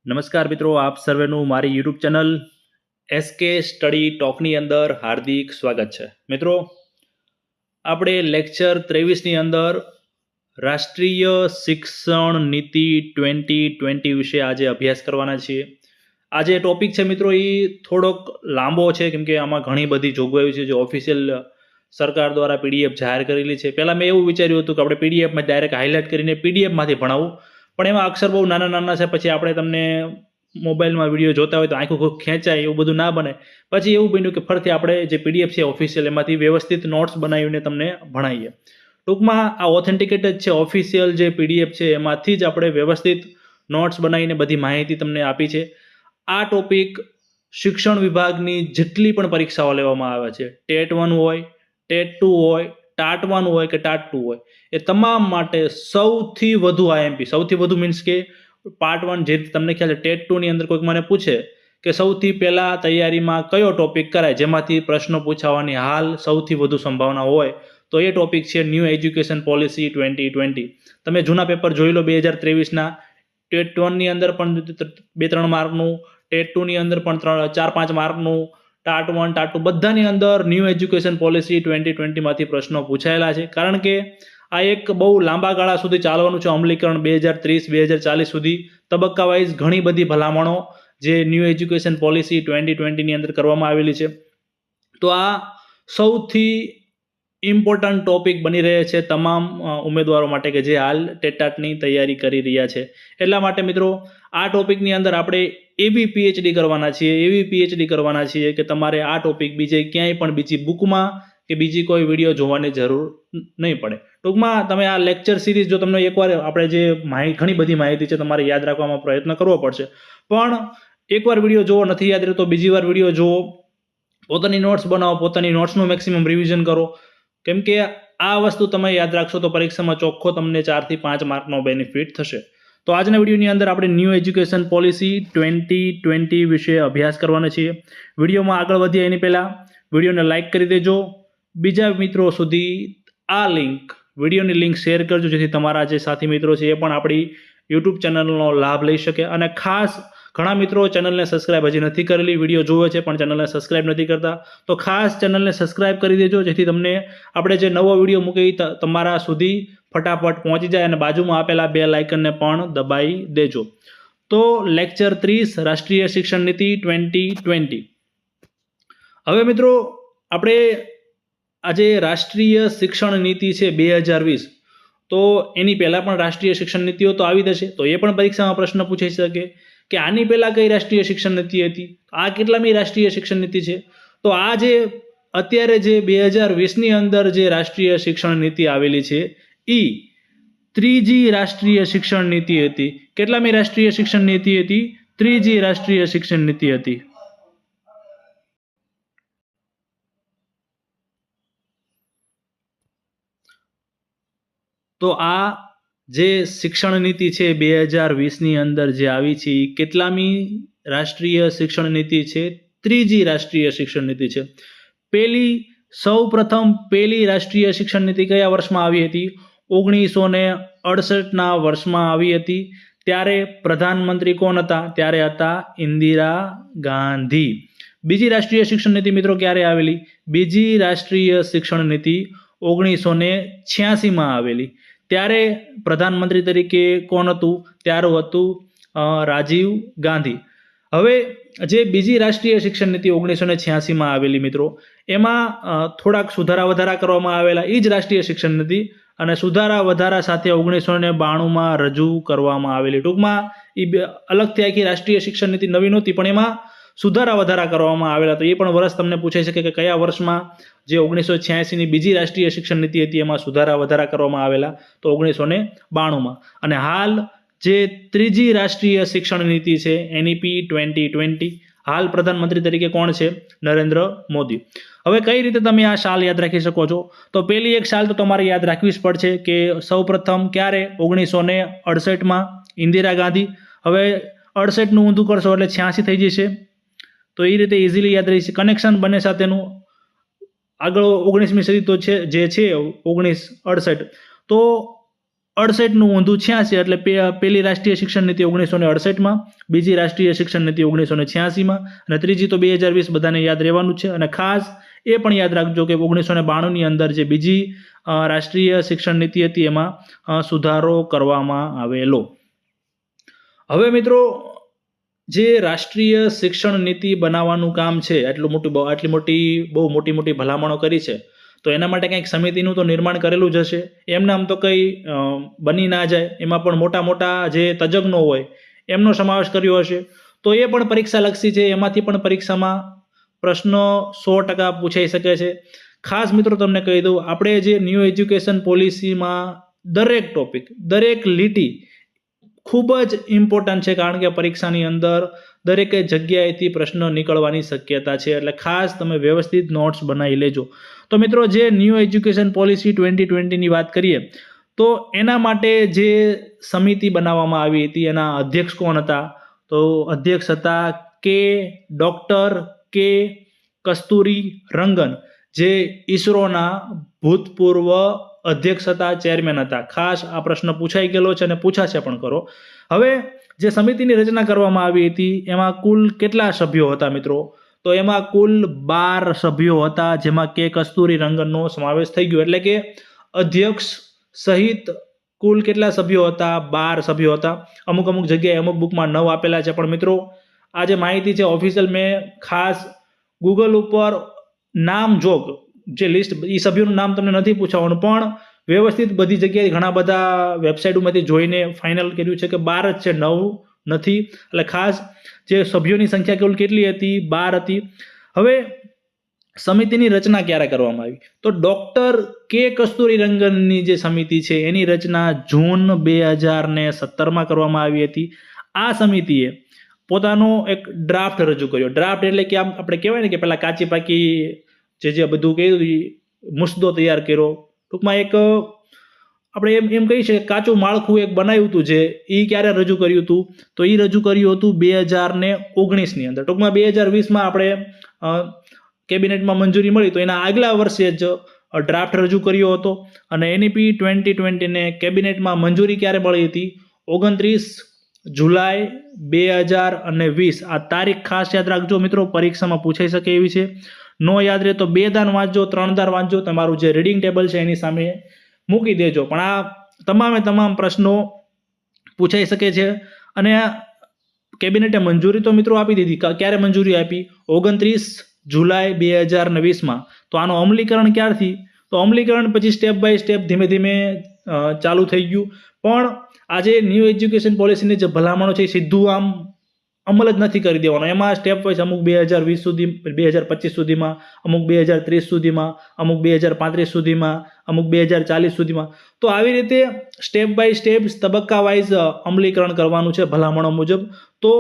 નમસ્કાર મિત્રો, આપ સર્વેનું મારી યુટ્યુબ ચેનલ એસકે સ્ટડી ટોકની અંદર હાર્દિક સ્વાગત છે. મિત્રો, આપણે લેક્ચર 23ની અંદર રાષ્ટ્રીય શિક્ષણ નીતિ 2020 વિશે આજે અભ્યાસ કરવાના છીએ. આજે ટોપિક છે મિત્રો એ થોડોક લાંબો છે, કેમ કે આમાં ઘણી બધી જોગવાઈઓ છે જે ઓફિશિયલ સરકાર દ્વારા પીડીએફ જાહેર કરેલી છે. પહેલાં મેં એવું વિચાર્યું હતું કે આપણે પીડીએફમાં ડાયરેક્ટ હાઇલાઇટ કરીને પીડીએફમાંથી ભણાવવું, પણ એમાં અક્ષર બહુ નાના નાના છે. પછી આપણે તમને મોબાઈલમાં વિડીયો જોતા હોય તો આંખો ખેંચાય, એવું બધું ના બને. પછી એવું બન્યું કે ફરીથી આપણે જે પીડીએફ છે ઓફિશિયલ, એમાંથી વ્યવસ્થિત નોટ્સ બનાવીને તમને ભણાવીએ. ટૂંકમાં આ ઓથેન્ટિકેટેડ છે, ઓફિશિયલ જે પીડીએફ છે એમાંથી જ આપણે વ્યવસ્થિત નોટ્સ બનાવીને બધી માહિતી તમને આપી છે. આ ટોપિક શિક્ષણ વિભાગની જેટલી પણ પરીક્ષાઓ લેવામાં આવે છે, ટેટ 1 હોય, ટેટ 2 હોય, ટાટ 1 હોય કે ટાટ 2 હોય, એ તમામ માટે સૌથી વધુ આઈએમપી, સૌથી વધુ મીન્સ કે પાર્ટ 1 જે તમને ખ્યાલ છે, ટેટ 2 ની અંદર કોઈક મને પૂછે કે સૌથી પહેલાં તૈયારીમાં કયો ટોપિક કરાય જેમાંથી પ્રશ્નો પૂછાવાની હાલ સૌથી વધુ સંભાવના હોય, તો એ ટોપિક છે ન્યૂ એજ્યુકેશન પોલિસી 2020. તમે જૂના પેપર જોઈ લો 2023ના. ટેટ 1ની અંદર પણ 2-3 માર્કનું, ટેટ 2ની અંદર પણ 4-5 માર્કનું, ટાટ 1, ટાટ 2 બધાની અંદર ન્યૂ એજ્યુકેશન પોલિસી 2020માંથી પ્રશ્નો પૂછાયેલા છે. કારણ કે આ એક બહુ લાંબા ગાળા સુધી ચાલવાનું છે, અમલીકરણ 2030-2040 સુધી. તબક્કા વાઇઝ ઘણી બધી ભલામણો જે ન્યૂ એજ્યુકેશન પોલિસી 2020ની અંદર કરવામાં આવેલી છે. તો આ સૌથી ઇમ્પોર્ટન્ટ ટોપિક બની રહે છે તમામ ઉમેદવારો માટે કે જે હાલ ટેટાટની તૈયારી કરી રહ્યા છે. એટલા માટે મિત્રો, આ ટોપિકની અંદર આપણે એવી પીએચડી કરવાના છીએ કે તમારે આ ટોપિક બીજે ક્યાંય પણ બીજી બુકમાં કે બીજી કોઈ વિડીયો જોવાની જરૂર નહીં પડે. ટૂંકમાં તમે આ લેક્ચર સિરીઝ જો તમને એકવાર આપણે જે ઘણી બધી માહિતી છે તમારે યાદ રાખવામાં પ્રયત્ન કરવો પડશે, પણ એકવાર વિડીયો જોવો નથી યાદ રહેતો, બીજી વાર વિડીયો જોવો, પોતાની નોટ્સ બનાવો, પોતાની નોટ્સનું મેક્સિમમ રિવિઝન કરો. કેમ કે આ વસ્તુ તમે યાદ રાખશો તો પરીક્ષામાં ચોખ્ખો તમને 4 થી 5 માર્કનો બેનિફિટ થશે. તો આજના વિડીયોની અંદર આપણે ન્યૂ એજ્યુકેશન પોલિસી 2020 વિશે અભ્યાસ કરવાના છીએ. વિડીયોમાં આગળ વધીએ એની પહેલાં વિડીયોને લાઇક કરી દેજો. બીજા મિત્રો સુધી આ વિડીયોની લિંક શેર કરજો, જેથી તમારા જે સાથી મિત્રો છે એ પણ આપણી યુટ્યુબ ચેનલનો લાભ લઈ શકે. અને ખાસ ઘણા મિત્રો ચેનલને સબસ્ક્રાઇબ હજી નથી કરેલી, વિડીયો જોવે છે પણ ચેનલને સબસ્ક્રાઇબ નથી કરતા, તો ખાસ ચેનલને સબસ્ક્રાઇબ કરી દેજો, જેથી તમને આપણે જે નવો વિડીયો મૂકી તમારા સુધી ફટાફટ પહોંચી જાય. અને બાજુમાં આપેલા બેલ આઇકનને પણ દબાવી દેજો. તો લેક્ચર 30 રાષ્ટ્રીય શિક્ષણ નીતિ 2020. હવે મિત્રો, આપણે આજે રાષ્ટ્રીય શિક્ષણ નીતિ છે 2020, તો એની પહેલાં પણ રાષ્ટ્રીય શિક્ષણ નીતિઓ તો આવી જશે, તો એ પણ પરીક્ષામાં પ્રશ્ન પૂછાઈ શકે કે આની પહેલાં કઈ રાષ્ટ્રીય શિક્ષણ નીતિ હતી, આ કેટલામી રાષ્ટ્રીય શિક્ષણ નીતિ છે. તો આ જે અત્યારે જે 2020ની અંદર જે રાષ્ટ્રીય શિક્ષણ નીતિ આવેલી છે એ ત્રીજી રાષ્ટ્રીય શિક્ષણ નીતિ હતી. કેટલામી રાષ્ટ્રીય શિક્ષણ નીતિ હતી? ત્રીજી રાષ્ટ્રીય શિક્ષણ નીતિ હતી. તો આ જે શિક્ષણ નીતિ છે 2020ની અંદર જે આવી છે એ કેટલામી રાષ્ટ્રીય શિક્ષણ નીતિ છે? ત્રીજી રાષ્ટ્રીય શિક્ષણ નીતિ છે. સૌપ્રથમ પહેલી રાષ્ટ્રીય શિક્ષણ નીતિ કયા વર્ષમાં આવી હતી? 1968ના વર્ષમાં આવી હતી. ત્યારે પ્રધાનમંત્રી કોણ હતા? ત્યારે હતા ઇન્દિરા ગાંધી. બીજી રાષ્ટ્રીય શિક્ષણ નીતિ મિત્રો ક્યારે આવેલી? બીજી રાષ્ટ્રીય શિક્ષણ નીતિ 1986માં આવેલી. ત્યારે પ્રધાનમંત્રી તરીકે કોણ હતું? ત્યારે હતું રાજીવ ગાંધી. હવે જે બીજી રાષ્ટ્રીય શિક્ષણ નીતિ 1986માં આવેલી મિત્રો, એમાં થોડાક સુધારા વધારા કરવામાં આવેલા. એ જ રાષ્ટ્રીય શિક્ષણ નીતિ અને સુધારા વધારા સાથે 1992માં રજૂ કરવામાં આવેલી. ટૂંકમાં એ અલગથી આખી રાષ્ટ્રીય શિક્ષણ નીતિ નવી નહોતી, પણ એમાં સુધારા વધારા કરવામાં આવેલા. તો એ પણ વર્ષ તમને પૂછાઈ શકે કે કયા વર્ષમાં જે 1986ની બીજી રાષ્ટ્રીય શિક્ષણ નીતિ હતી એમાં સુધારા વધારા કરવામાં આવેલા? તો 1992માં. અને હાલ જે ત્રીજી રાષ્ટ્રીય શિક્ષણ નીતિ છે એનઈપી 2020, હાલ પ્રધાનમંત્રી તરીકે કોણ છે? નરેન્દ્ર મોદી. હવે કઈ રીતે તમે આ સાલ યાદ રાખી શકો છો? તો પહેલી એક સાલ તો તમારે યાદ રાખવી જ પડશે કે સૌપ્રથમ ક્યારે? 1968માં ઇન્દિરા ગાંધી. હવે 68નું ઊંધું કરશો એટલે 86 થઈ જશે, તો એ રીતે ઇઝીલી યાદ રહી છે. કનેક્શન બંને સાથેનું આગળ 19મી સદી તો છે જે છે 1968. તો 68નું ઊંધું 86, એટલે પહેલી રાષ્ટ્રીય શિક્ષણ નીતિ 1968માં, બીજી રાષ્ટ્રીય શિક્ષણ નીતિ 1986માં, અને ત્રીજી તો 2020 બધાને યાદ રહેવાનું છે. અને ખાસ એ પણ યાદ રાખજો કે 1992ની અંદર જે બીજી રાષ્ટ્રીય શિક્ષણ નીતિ હતી એમાં સુધારો કરવામાં આવેલો. હવે મિત્રો, જે રાષ્ટ્રીય શિક્ષણ નીતિ બનાવવાનું કામ છે, આટલી મોટી ભલામણો કરી છે, તો એના માટે કંઈક સમિતિનું તો નિર્માણ કરેલું જ હશે. એમને આમ તો કંઈ બની ના જાય, એમાં પણ મોટા જે તજજ્ઞો હોય એમનો સમાવેશ કર્યો હશે. તો એ પણ પરીક્ષાલક્ષી છે, એમાંથી પણ પરીક્ષામાં પ્રશ્નો 100% પૂછાઈ શકે છે. ખાસ મિત્રો તમને કહી દઉં, આપણે જે ન્યૂ એજ્યુકેશન પોલિસીમાં દરેક ટોપિક, દરેક લીટી ખૂબ જ ઇમ્પોર્ટન્ટ છે, કારણ કે પરીક્ષાની અંદર દરેક જગ્યાએથી પ્રશ્ન નીકળવાની શક્યતા છે. એટલે ખાસ તમે વ્યવસ્થિત નોટ્સ બનાવી લેજો. તો મિત્રો, જે ન્યૂ એજ્યુકેશન પોલિસી 2020ની વાત કરીએ, તો એના માટે જે સમિતિ બનાવવામાં આવી હતી, એના અધ્યક્ષ કોણ હતા? તો અધ્યક્ષ હતા ડૉક્ટર કે કસ્તુરી રંગન, જે ઈસરોના ભૂતપૂર્વ અધ્યક્ષ હતા, ચેરમેન હતા. ખાસ આ પ્રશ્ન પૂછાઈ ગયેલો છે અને પૂછાશે પણ કરો. હવે જે સમિતિની રચના કરવામાં આવી હતી એમાં કુલ કેટલા સભ્યો હતા મિત્રો? તો એમાં કુલ 12 સભ્યો હતા, જેમાં કે કસ્તુરી રંગનનો સમાવેશ થઈ ગયો. એટલે કે અધ્યક્ષ સહિત કુલ કેટલા સભ્યો હતા? 12 સભ્યો હતા. અમુક જગ્યાએ અમુક બુકમાં 9 આપેલા છે, પણ મિત્રો આ જે માહિતી છે ઓફિશિયલ મેં ખાસ ગૂગલ ઉપર નામ જોગ જે લિસ્ટ, એ સભ્યોનું નામ તમને નથી પૂછવાનું, પણ વ્યવસ્થિત બધી જગ્યાએ ઘણા બધા વેબસાઇટોમાંથી જોઈને ફાઇનલ કર્યું છે કે 12 જ છે, 9 નથી. એટલે ખાસ જે સભ્યોની સંખ્યા કુલ કેટલી હતી? 12 હતી. હવે સમિતિની રચના ક્યારે કરવામાં આવી? તો ડૉક્ટર કે કસ્તુરી રંગનની જે સમિતિ છે એની રચના જૂન 2017માં કરવામાં આવી હતી. આ સમિતિએ પોતાનો એક ડ્રાફ્ટ રજૂ કર્યો. ડ્રાફ્ટ એટલે કે આમ આપણે કહેવાય ને કે પેલા કાચી પાકી જે બધું કહ્યું મુસદ્દો તૈયાર કર્યો. ટૂંકમાં એક આપણે એમ કહી શકીએ કાચું માળખું એક બનાવ્યું હતું. જે એ ક્યારે રજૂ કર્યું હતું? તો એ રજૂ કર્યું હતું 2019ની અંદર. ટૂંકમાં 2020માં આપણે કેબિનેટમાં મંજૂરી મળી, તો એના આગલા વર્ષે જ ડ્રાફ્ટ રજૂ કર્યો હતો. અને NEP 2020ને કેબિનેટમાં મંજૂરી ક્યારે મળી હતી? 29 જુલાઈ 2020. આ તારીખ ખાસ યાદ રાખજો મિત્રો, પરીક્ષામાં પૂછાઈ શકે એવી છે. નો યાદ રહે તો 2 દાન વાંચજો, 3 દાન વાંચજો, તમારું જે રીડિંગ ટેબલ છે એની સામે મૂકી દેજો. પણ આ તમામ પ્રશ્નો પૂછાઈ શકે છે. અને કેબિનેટે મંજૂરી તો મિત્રો આપી દીધી. ક્યારે મંજૂરી આપી? 29 જુલાઈ 2020માં. તો આનો અમલીકરણ ક્યારથી? તો અમલીકરણ પછી સ્ટેપ બાય સ્ટેપ ધીમે ધીમે ચાલુ થઈ ગયું. પણ આજે ન્યૂ એજ્યુકેશન પોલિસીની જે ભલામણો છે એ સીધું આમ અમલ જ નથી કરી દેવાનો. એમાં સ્ટેપ વાઇઝ અમુક 2020 સુધી, 2025 સુધીમાં, અમુક 2030 સુધીમાં, અમુક 2035 સુધીમાં, અમુક 2040 સુધીમાં. તો આવી રીતે સ્ટેપ બાય સ્ટેપ તબક્કા વાઇઝ અમલીકરણ કરવાનું છે ભલામણો મુજબ. તો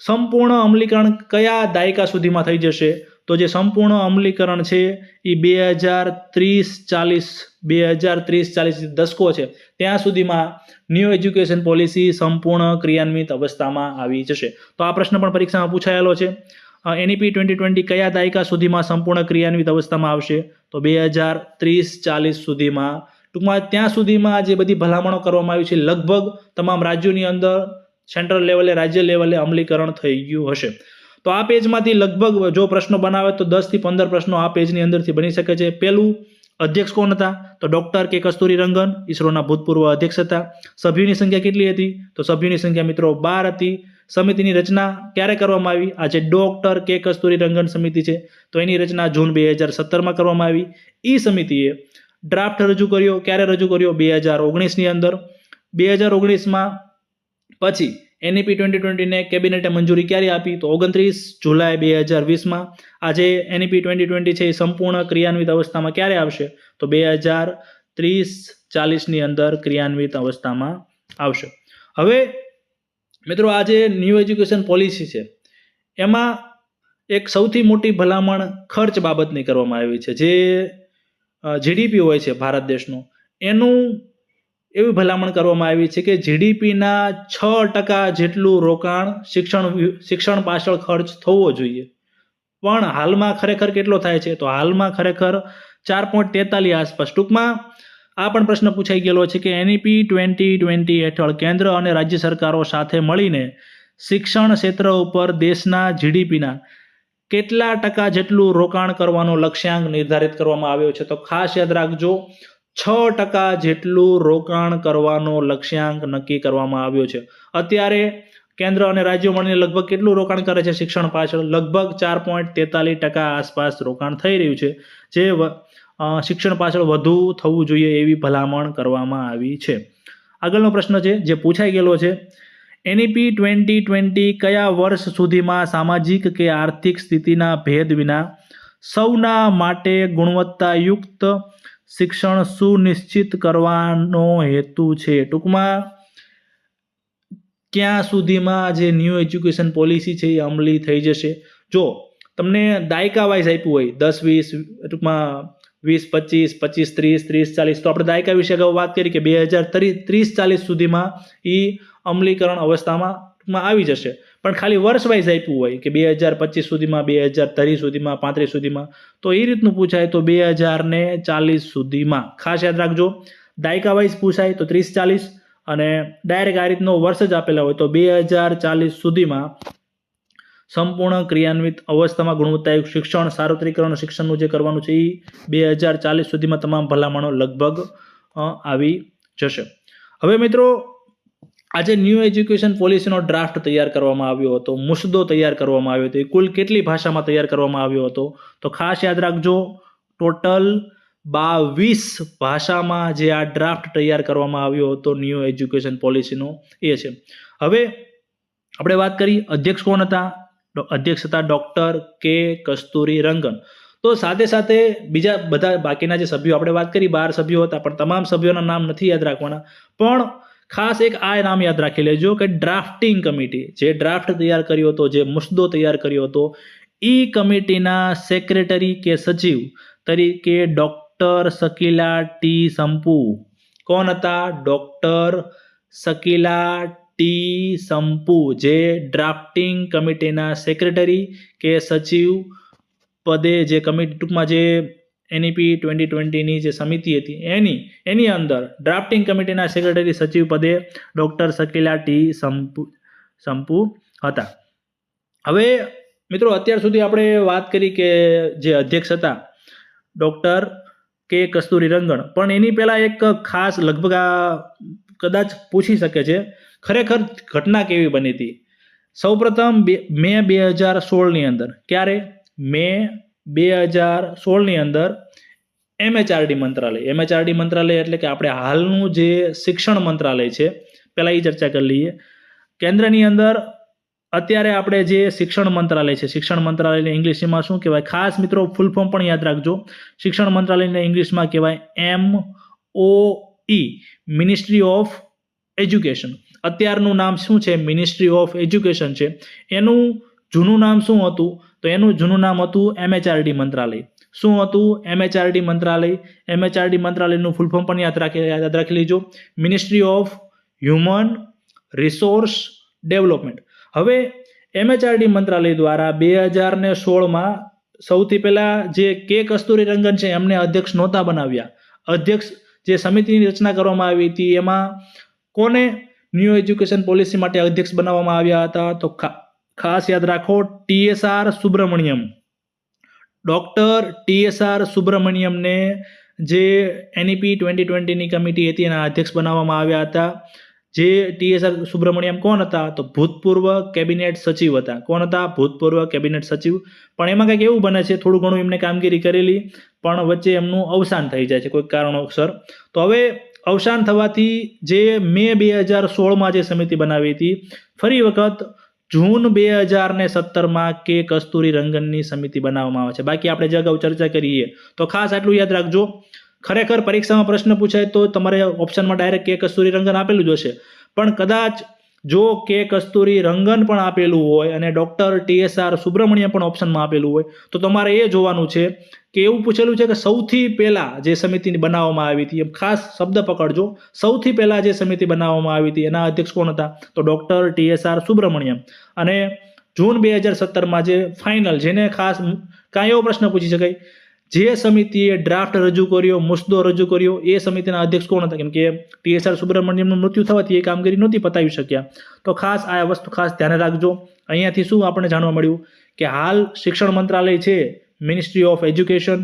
સંપૂર્ણ અમલીકરણ કયા દાયકા સુધીમાં થઈ જશે? તો જે સંપૂર્ણ અમલીકરણ છે એ 2030-40 દશકો છે ત્યાં સુધીમાં ન્યૂ એજ્યુકેશન પોલિસી સંપૂર્ણ ક્રિયાન્વિત અવસ્થામાં આવી જશે. તો આ પ્રશ્ન પણ પરીક્ષામાં પૂછાયેલો છે. NEP 2020 કયા દાયકા સુધીમાં સંપૂર્ણ ક્રિયાન્વિત અવસ્થામાં આવશે? તો 2030-40 સુધીમાં. ટૂંકમાં ત્યાં સુધીમાં જે બધી ભલામણો કરવામાં આવી છે લગભગ તમામ રાજ્યોની અંદર સેન્ટ્રલ લેવલે, રાજ્ય લેવલે અમલીકરણ થઈ ગયું હશે. તો આ પેજમાંથી લગભગ જો પ્રશ્નો બનાવે તો 10 થી 15 પ્રશ્નો આ પેજની અંદરથી બની શકે છે. પહેલું, અધ્યક્ષ કોણ હતા? તો ડૉક્ટર કે કસ્તુરી રંગન, ઈસરોના ભૂતપૂર્વ અધ્યક્ષ હતા. સભ્યોની સંખ્યા કેટલી હતી? તો સભ્યોની સંખ્યા મિત્રો 12 હતી. સમિતિની રચના ક્યારે કરવામાં આવી? આ જે ડૉક્ટર કે કસ્તુરી રંગન સમિતિ છે તો એની રચના જૂન 2017માં કરવામાં આવી. એ સમિતિએ ડ્રાફ્ટ રજૂ કર્યો. ક્યારે રજૂ કર્યો? 2019ની અંદર. 2019માં પછી NEP 2020ને કેબિનેટે મંજૂરી ક્યારે આપી? તો 29 જુલાઈ 2020માં. આજે NEP 2020 છે એ સંપૂર્ણ ક્રિયાન્વિત અવસ્થામાં ક્યારે આવશે? તો 2030-40ની અંદર ક્રિયાન્વિત અવસ્થામાં આવશે. હવે મિત્રો, આ જે ન્યૂ એજ્યુકેશન પોલિસી છે એમાં એક સૌથી મોટી ભલામણ ખર્ચ બાબતની કરવામાં આવી છે. જે GDP હોય છે ભારત દેશનું, એનું એવી ભલામણ કરવામાં આવી છે કે GDPના 6% જેટલું રોકાણ શિક્ષણ પાછળ ખર્ચ થવો જોઈએ. પણ હાલમાં ખરેખર કેટલો થાય છે? તો હાલમાં ખરેખર 4.43 આસપાસ. ટૂંકમાં આ પણ પ્રશ્ન પૂછાઈ ગયેલો છે કે NEP 2020 હેઠળ કેન્દ્ર અને રાજ્ય સરકારો સાથે મળીને શિક્ષણ ક્ષેત્ર ઉપર દેશના GDPના કેટલા ટકા જેટલું રોકાણ કરવાનો લક્ષ્યાંક નિર્ધારિત કરવામાં આવ્યો છે? તો ખાસ યાદ રાખજો, 6% જેટલું રોકાણ કરવાનો લક્ષ્યાંક નક્કી કરવામાં આવ્યો છે. અત્યારે કેન્દ્ર અને રાજ્યો મળીને લગભગ કેટલું રોકાણ કરે છે શિક્ષણ પાછળ? લગભગ 4.43% આસપાસ રોકાણ થઈ રહ્યું છે, જે શિક્ષણ પાછળ વધુ થવું જોઈએ એવી ભલામણ કરવામાં આવી છે. આગળનો પ્રશ્ન છે જે પૂછાઈ ગયેલો છે, NEP 2020 કયા વર્ષ સુધીમાં સામાજિક કે આર્થિક સ્થિતિના ભેદ વિના સૌના માટે ગુણવત્તાયુક્ત શિક્ષણ સુનિશ્ચિત કરવાનો હેતુ છે? ટૂંકમાં ક્યાં સુધીમાં જે ન્યૂ એજ્યુકેશન પોલિસી છે એ અમલી થઈ જશે? જો તમને દાયકા વાઇઝ આપ્યું હોય 10-20, ટૂંકમાં 20-25, 25-30, 30-40, તો આપણે દાયકા વિશે અગાઉ વાત કરી કે 2030-40 સુધીમાં એ અમલીકરણ અવસ્થામાં આવી જશે. પણ ખાલી વર્ષ વાઇઝ આપ્યું હોય કે 2025 સુધીમાં, 2030 સુધીમાં, 35 સુધીમાં, તો એ રીતનું પૂછાય તો 2040 સુધીમાં. ખાસ યાદ રાખજો, દાયકા વાઇઝ પૂછાય તો 30-40, અને ડાયરેક્ટ આ રીતનો વર્ષ જ આપેલા હોય તો 2040 સુધીમાં સંપૂર્ણ ક્રિયાન્વિત અવસ્થામાં ગુણવત્તાયુક્ત શિક્ષણ, સાર્વત્રિકરણ શિક્ષણનું જે કરવાનું છે એ 2040 સુધીમાં તમામ ભલામણો લગભગ આવી જશે. હવે મિત્રો, આજે ન્યૂ એજ્યુકેશન પોલિસીનો ડ્રાફ્ટ તૈયાર કરવામાં આવ્યો હતો, મુસદ્દો તૈયાર કરવામાં આવ્યો હતો. એ કુલ કેટલી ભાષામાં તૈયાર કરવામાં આવ્યો હતો? તો ખાસ યાદ રાખજો, ટોટલ 22 ભાષામાં જે આ ડ્રાફ્ટ તૈયાર કરવામાં આવ્યો હતો ન્યૂ એજ્યુકેશન પોલિસીનો એ છે. હવે આપણે વાત કરી અધ્યક્ષ કોણ હતા? અધ્યક્ષ હતા ડૉક્ટર કે કસ્તુરી રંગન. તો સાથે સાથે બીજા બધા બાકીના જે સભ્યો આપણે વાત કરી 12 સભ્યો હતા, પણ તમામ સભ્યોના નામ નથી યાદ રાખવાના. પણ ખાસ એક આ નામ યાદ રાખી લેજો કે ડ્રાફ્ટિંગ કમિટી, જે ડ્રાફ્ટ તૈયાર કર્યો હતો, જે મુસદ્દો તૈયાર કર્યો હતો, એ કમિટીના સેક્રેટરી કે સચિવ તરીકે ડૉક્ટર શકીલા ટી સંપુ. કોણ હતા? ડૉક્ટર શકીલા ટી સંપુ, જે ડ્રાફ્ટિંગ કમિટીના સેક્રેટરી કે સચિવ પદે, જે કમિટી ટૂંકમાં જે NEP 2020ની જે સમિતિ હતી એની અંદર ડ્રાફ્ટિંગ કમિટીના સેક્રેટરી સચિવ પદે ડૉક્ટર શકીલા ટી સંપુ હતા. હવે મિત્રો, અત્યાર સુધી આપણે વાત કરી કે જે અધ્યક્ષ હતા ડૉક્ટર કે કસ્તુરી રંગન, પણ એની પહેલાં એક ખાસ લગભગ આ કદાચ પૂછી શકે છે, ખરેખર ઘટના કેવી બની હતી? સૌપ્રથમ મે 2016ની અંદર, ક્યારે? મે 2016ની અંદર MHRD મંત્રાલય એટલે કે આપણે હાલનું જે શિક્ષણ મંત્રાલય છે, પહેલાં એ ચર્ચા કરી લઈએ. કેન્દ્રની અંદર અત્યારે આપણે જે શિક્ષણ મંત્રાલય છે, શિક્ષણ મંત્રાલયને ઇંગ્લિશમાં શું કહેવાય? ખાસ મિત્રો, ફૂલ ફોર્મ પણ યાદ રાખજો. શિક્ષણ મંત્રાલયને ઇંગ્લિશમાં કહેવાય MOE, મિનિસ્ટ્રી ઓફ એજ્યુકેશન. અત્યારનું નામ શું છે? મિનિસ્ટ્રી ઓફ એજ્યુકેશન છે. એનું જૂનું નામ શું હતું? તો એનું જૂનું નામ હતું MHRD મંત્રાલય. શું હતું? MHRD મંત્રાલય. MHRD મંત્રાલયનું ફૂલ ફોર્મ પણ યાદ રાખી લેજો, ministry of human resource development. હવે MHRD મંત્રાલય દ્વારા 2016માં સૌથી પહેલા જે કે કસ્તુરી રંગન છે એમને અધ્યક્ષ નહોતા બનાવ્યા. અધ્યક્ષ જે સમિતિની રચના કરવામાં આવી હતી એમાં કોને ન્યૂ એજ્યુકેશન પોલિસી માટે અધ્યક્ષ બનાવવામાં આવ્યા હતા? તો ખાસ યાદ રાખો, TSR સુબ્રમણ્યમ. ડૉક્ટર TSR સુબ્રમણ્યમને જે NEP 2020ની કમિટી હતી એના અધ્યક્ષ બનાવવામાં આવ્યા હતા. જે TSR સુબ્રમણ્યમ કોણ હતા? તો ભૂતપૂર્વ કેબિનેટ સચિવ હતા. કોણ હતા? ભૂતપૂર્વ કેબિનેટ સચિવ. પણ એમાં કંઈક એવું બને છે, થોડું ઘણું એમને કામગીરી કરેલી, પણ વચ્ચે એમનું અવસાન થઈ જાય છે કોઈ કારણોસર. તો હવે અવસાન થવાથી જે મે 2016માં જે સમિતિ બનાવી હતી, ફરી વખત જૂન 2017માં કે કસ્તુરી રંગનની સમિતિ બનાવવામાં આવે છે. બાકી આપણે જે અગાઉ ચર્ચા કરીએ તો ખાસ આટલું યાદ રાખજો. ખરેખર પરીક્ષામાં પ્રશ્ન પૂછાય તો તમારે ઓપ્શનમાં ડાયરેક્ટ કે કસ્તુરી રંગન આપેલું જ હશે, પણ કદાચ જો કે કસ્તુરી રંગન પણ આપેલું હોય અને ડૉક્ટર TSR સુબ્રમણ્યમ પણ ઓપ્શનમાં આપેલું હોય તો તમારે એ જોવાનું છે કે એવું પૂછેલું છે કે સૌથી પહેલાં જે સમિતિ બનાવવામાં આવી હતી, એમ ખાસ શબ્દ પકડજો, સૌથી પહેલાં જે સમિતિ બનાવવામાં આવી હતી એના અધ્યક્ષ કોણ હતા? તો ડૉક્ટર TSR સુબ્રમણ્યમ. અને જૂન 2017માં જે ફાઇનલ, જેને ખાસ કાંઈ એવો પ્રશ્ન પૂછી શકાય જે સમિતિએ ડ્રાફ્ટ રજૂ કર્યો, મુસદ્દો રજૂ કર્યો, એ સમિતિના અધ્યક્ષ કોણ હતા? કેમ કે TSR સુબ્રમણ્યમનું મૃત્યુ થવાથી એ કામગીરી નહોતી પતાવી શક્યા. તો ખાસ આ વસ્તુ ખાસ ધ્યાને રાખજો. અહીંયાથી શું આપણને જાણવા મળ્યું કે હાલ શિક્ષણ મંત્રાલય છે, મિનિસ્ટ્રી ઓફ એજ્યુકેશન,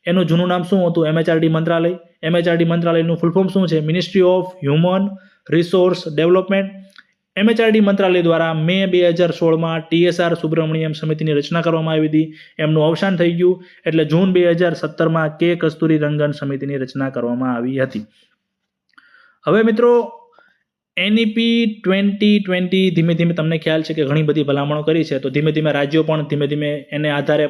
એનું જૂનું નામ શું હતું? MHRD મંત્રાલય. MHRD મંત્રાલયનું ફૂલ ફોર્મ શું છે? Ministry of human resource development. MHRD મંત્રાલય દ્વારા મે 2016માં TSR સુબ્રમણ્યમ સમિતિની રચના કરવામાં આવી હતી. એમનું અવસાન થઈ ગયું એટલે જૂન 2017માં K કસ્તુરીરંગન સમિતિની રચના કરવામાં આવી હતી. હવે મિત્રો NEP 2020 ધીમે ધીમે તમને ખ્યાલ છે કે ઘણી બધી ભલામણો કરી છે. તો ધીમે ધીમે રાજ્યો પણ ધીમે ધીમે એને આધારે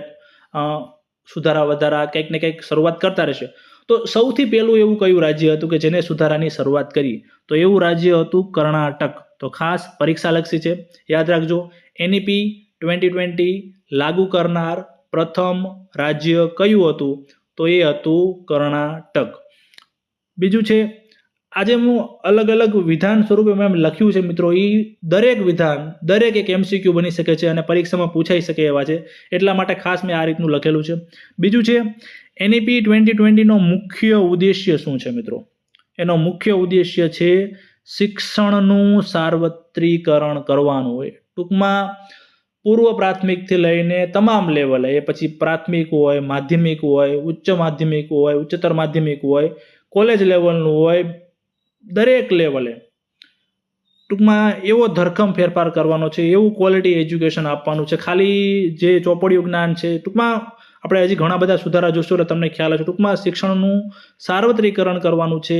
સુધારા વધારા કંઈક ને કંઈક શરૂઆત કરતા રહેશે. તો સૌથી પહેલું એવું કયું રાજ્ય હતું કે જેને સુધારાની શરૂઆત કરી? તો એવું રાજ્ય હતું કર્ણાટક. તો ખાસ પરીક્ષાલક્ષી છે, યાદ રાખજો. NEP 2020 લાગુ કરનાર પ્રથમ રાજ્ય કયું હતું? તો એ હતું કર્ણાટક. બીજું છે, આજે હું અલગ અલગ વિધાન સ્વરૂપે મેં લખ્યું છે મિત્રો, એ દરેક વિધાન દરેક એક MCQ બની શકે છે અને પરીક્ષામાં પૂછાઈ શકે એવા છે. એટલા માટે ખાસ મેં આ રીતનું લખેલું છે. બીજું છે, NEP 2020નો મુખ્ય ઉદ્દેશ્ય શું છે મિત્રો? એનો મુખ્ય ઉદ્દેશ્ય છે શિક્ષણનું સાર્વત્રિકરણ કરવાનું હોય. ટૂંકમાં પૂર્વ પ્રાથમિકથી લઈને તમામ લેવલે, એ પછી પ્રાથમિક હોય, માધ્યમિક હોય, ઉચ્ચ માધ્યમિક હોય, ઉચ્ચતર માધ્યમિક હોય, કોલેજ લેવલનું હોય, દરેક લેવલે ટૂંકમાં એવો ધરખમ ફેરફાર કરવાનો છે, એવું ક્વોલિટી એજ્યુકેશન આપવાનું છે. ખાલી જે ચોપડીયું જ્ઞાન છે, ટૂંકમાં આપણે હજી ઘણા બધા સુધારા જોશું એટલે તમને ખ્યાલ હશે. ટૂંકમાં શિક્ષણનું સાર્વત્રિકરણ કરવાનું છે.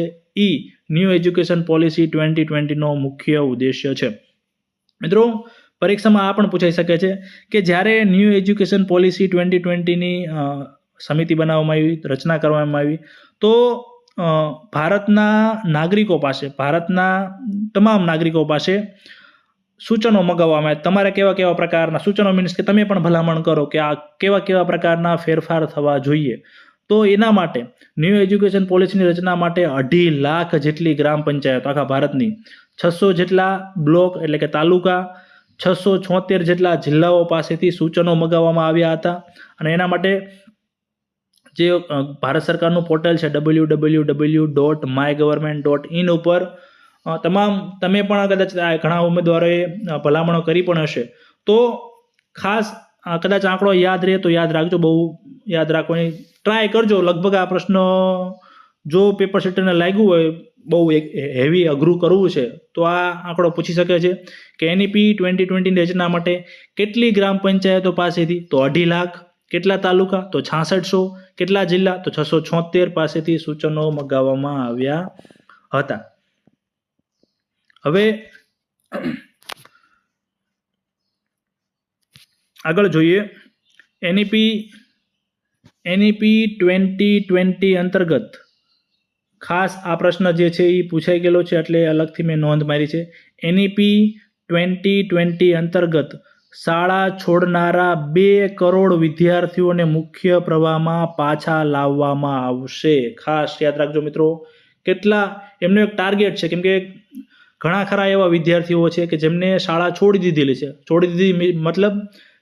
ન્યૂ એજ્યુકેશન પોલિસી 2020નો મુખ્ય ઉદ્દેશ્ય છે. મિત્રો પરીક્ષામાં આ પણ પૂછાઈ શકે છે કે જ્યારે ન્યૂ એજ્યુકેશન પોલિસી 2020ની સમિતિ બનાવવામાં આવી, રચના કરવામાં આવી, તો ભારતના નાગરિકો પાસે, ભારતના તમામ નાગરિકો પાસે સૂચનો મગાવવામાં આવે. તમારે કેવા કેવા પ્રકારના સૂચનો, મીન્સ કે તમે પણ ભલામણ કરો કે આ કેવા કેવા પ્રકારના ફેરફાર થવા જોઈએ. તો એના માટે ન્યૂ એજ્યુકેશન પોલિસીની રચના માટે 2.5 લાખ જેટલી ગ્રામ પંચાયતો આખા ભારતની, 600 જેટલા બ્લોક એટલે કે તાલુકા, 676 જેટલા જિલ્લાઓ પાસેથી સૂચનો મગાવવામાં આવ્યા હતા. અને એના માટે જે ભારત સરકારનું પોર્ટલ છે www.mygovernment.in ઉપર તમામ, તમે પણ કદાચ ઘણા ઉમેદવારોએ ભલામણો કરી પણ હશે, તો ખાસ કદાચ આંકડો યાદ રહે તો યાદ રાખજો, બહુ યાદ રાખવાની ટ્રાય કરજો. લગભગ આ પ્રશ્ન જો પેપર સેટરને લાગ્યું હોય બહુ હેવી અઘરું કરવું છે તો આ આંકડો પૂછી શકે છે કે NEP 2020ની રચના માટે કેટલી ગ્રામ પંચાયતો પાસેથી? તો 2.5 લાખ. કેટલા તાલુકા? તો 6600. કેટલા જિલ્લા? તો 676 પાસેથી સૂચનો મગાવવામાં આવ્યા હતા. હવે આગળ જોઈએ. NEP 2020 અંતર્ગત ખાસ આ પ્રશ્ન જે છે એ પૂછાઈ ગયેલો છે એટલે અલગથી મેં નોંધ મારી છે. NEP 2020 અંતર્ગત શાળા છોડનારા 2 કરોડ વિદ્યાર્થીઓને મુખ્ય પ્રવાહમાં પાછા લાવવામાં આવશે. ખાસ યાદ રાખજો મિત્રો. કેટલા? એમનો એક ટાર્ગેટ છે, કેમ કે ઘણા ખરા એવા વિદ્યાર્થીઓ છે કે જેમને શાળા છોડી દીધેલી છે. છોડી દીધી મતલબ